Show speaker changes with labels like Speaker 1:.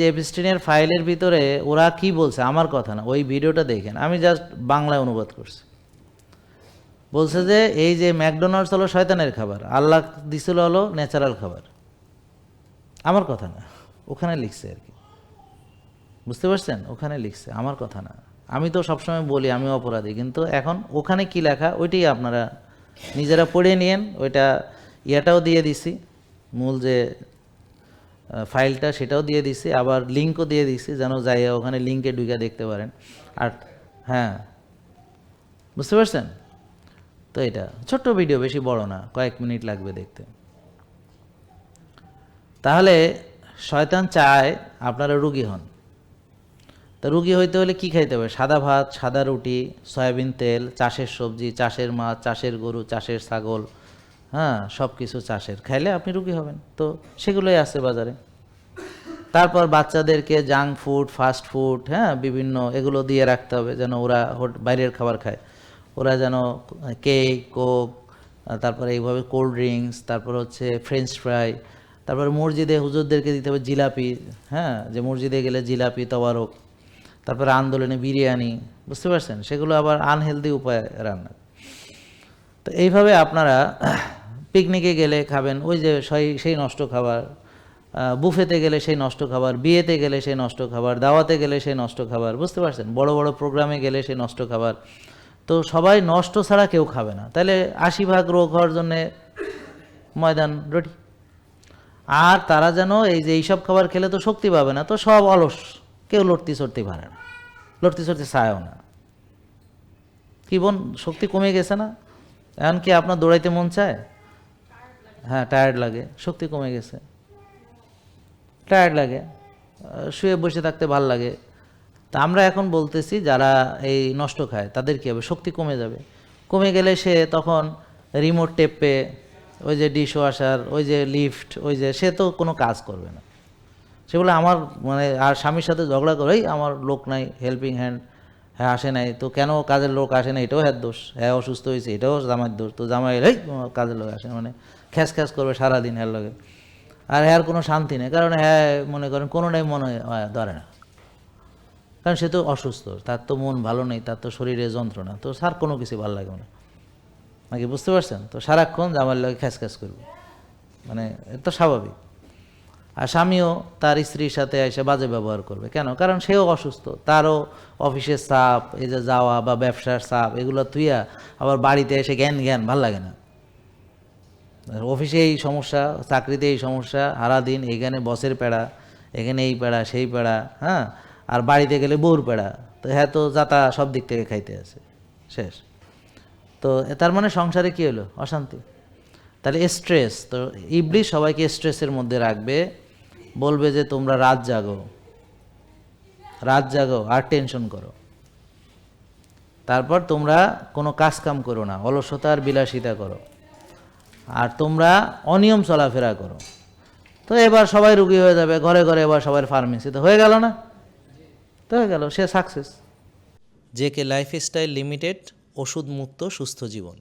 Speaker 1: যে এপস্টিনের ফাইলের ভিতরে ওরা কি বলছে আমার কথা না, ওই ভিডিওটা দেখেন, আমি জাস্ট বাংলায় অনুবাদ করছি। বলছে যে এই যে ম্যাকডোনাল্ডস হলো শয়তানের খাবার, আল্লাহ দিছিল হলো ন্যাচারাল খাবার। আমার কথা না, ওখানে লিখছে আর কি, বুঝতে পারছেন? ওখানে লিখছে, আমার কথা না। আমি তো সবসময় বলি আমি অপরাধী, কিন্তু এখন ওখানে কি লেখা ওইটাই আপনারা নিজেরা পড়ে নিয়েন। ওইটা ইয়াটাও দিয়ে দিছি, মূল যে ফাইলটা সেটাও দিয়ে দিছি, আবার লিঙ্কও দিয়ে দিছি, যেন যাইয়া ওখানে লিঙ্কে ঢুকে দেখতে পারেন। আর হ্যাঁ, বুঝতে পারছেন তো? এটা ছোট্ট ভিডিও, বেশি বড় না, কয়েক মিনিট লাগবে দেখতে। তাহলে শয়তান চায় আপনারা রুগী হন। তা রুগী হইতে হলে কি খাইতে হবে? সাদা ভাত, সাদা রুটি, সয়াবিন তেল, চাষের সবজি, চাষের মাছ, চাষের গরু, চাষের ছাগল, হ্যাঁ সব কিছু চাষের খাইলে আপনি রুগী হবেন। তো সেগুলোই আছে বাজারে। তারপর বাচ্চাদেরকে জাঙ্ক ফুড, ফাস্ট ফুড, হ্যাঁ বিভিন্ন এগুলো দিয়ে রাখতে হবে, যেন ওরা বাইরের খাবার খায়। ওরা যেন কেক, কোক, তারপরে এইভাবে কোল্ড ড্রিঙ্কস, তারপর হচ্ছে ফ্রেঞ্চ ফ্রাই, তারপরে মসজিদে হুজুরদেরকে দিতে হবে জিলাপি, হ্যাঁ যে মসজিদে গেলে জিলাপি, তবারক, তারপরে আন্দোলনে বিরিয়ানি, বুঝতে পারছেন? সেগুলো আবার আনহেলদি উপায়ে রান্না। তো এইভাবে আপনারা পিকনিকে গেলে খাবেন ওই যে সেই নষ্ট খাবার, বুফেতে গেলে সেই নষ্ট খাবার, বিয়েতে গেলে সেই নষ্ট খাবার, দাওয়াতে গেলে সেই নষ্ট খাবার, বুঝতে পারছেন? বড় বড় প্রোগ্রামে গেলে সেই নষ্ট খাবার। তো সবাই নষ্ট ছাড়া কেউ খাবে না, তাহলে 80% রোগ হওয়ার জন্যে ময়দান রুটি। আর তারা যেন এই যে এইসব খাবার খেলে তো শক্তি পাবে না, তো সব অলস, কেউ লড়তি চড়তে পারে না, লড়তি চড়তে চায়ও না। কি বোন, শক্তি কমে গেছে না? এখন কি আপনার দৌড়াইতে মন চায়? হ্যাঁ, টায়ার্ড লাগে, শক্তি কমে গেছে, টায়ার্ড লাগে, শুয়ে বসে থাকতে ভাল লাগে। তা আমরা এখন বলতেছি যারা এই নষ্ট খায় তাদের কী হবে? শক্তি কমে যাবে। কমে গেলে সে তখন রিমোট টেপে, ওই যে ডিশ ওয়াশার, ওই যে লিফট, ওই যে সে তো কোনো কাজ করবে না। সেগুলো আমার মানে, আর স্বামীর সাথে ঝগড়া করে আমার লোক নাই, হেল্পিং হ্যান্ড, হ্যাঁ আসে নাই, তো কেন কাজের লোক আসে না? এটাও হ্যাঁ দোষ, হ্যাঁ অসুস্থ হয়েছে এটাও জামাইয়ের দোষ, তো জামাই এই কাজের লোক আসে, মানে খ্যাস খ্যাস করবে সারাদিন হ্যার লগে। আর হ্যার কোনো শান্তি নেই, কারণ হ্যাঁ মনে করেন কোনোটাই মনে হয় ধরে না, কারণ সে তো অসুস্থ, তার তো মন ভালো নেই, তার তো শরীরে যন্ত্রণা, তো সার কোনো কিছু ভালো লাগে না নাকি, বুঝতে পারছেন? তো সারাক্ষণ জামাইয়ের লগে খ্যাস খ্যাস করবে, মানে এটা তো স্বাভাবিক। আর স্বামীও তার স্ত্রীর সাথে এসে বাজে ব্যবহার করবে, কেন? কারণ সেও অসুস্থ, তারও অফিসের চাপ, এই যে যাওয়া বা ব্যবসার চাপ, এগুলো তুইয়া আবার বাড়িতে এসে জ্ঞান জ্ঞান ভাল লাগে না। অফিসে এই সমস্যা, চাকরিতে এই সমস্যা, সারাদিন এখানে বসের পেড়া, এখানে এই পেড়া সেই পেড়া, হ্যাঁ, আর বাড়িতে গেলে বউর পেড়া, তো হ্যাঁ তো যাতা সব দিক থেকে খাইতে আছে, শেষ। তো তার মানে সংসারে কী হলো? অশান্তি। তাহলে স্ট্রেস, তো ইবলিস সবাইকে স্ট্রেসের মধ্যে রাখবে, বলবে যে তোমরা রাত জাগো, রাত জাগো আর টেনশন করো, তারপর তোমরা কোনো কাজ কাম করো না, অলসতা আর বিলাসিতা করো, আর তোমরা অনিয়ম চলাফেরা করো। তো এবার সবাই রুগী হয়ে যাবে, ঘরে ঘরে এবার সবার ফার্মেসি, তো হয়ে গেল না? তো হয়ে গেল, সে সাকসেস। জেকে লাইফস্টাইল লিমিটেড, ওষুধ মুক্ত সুস্থ জীবন।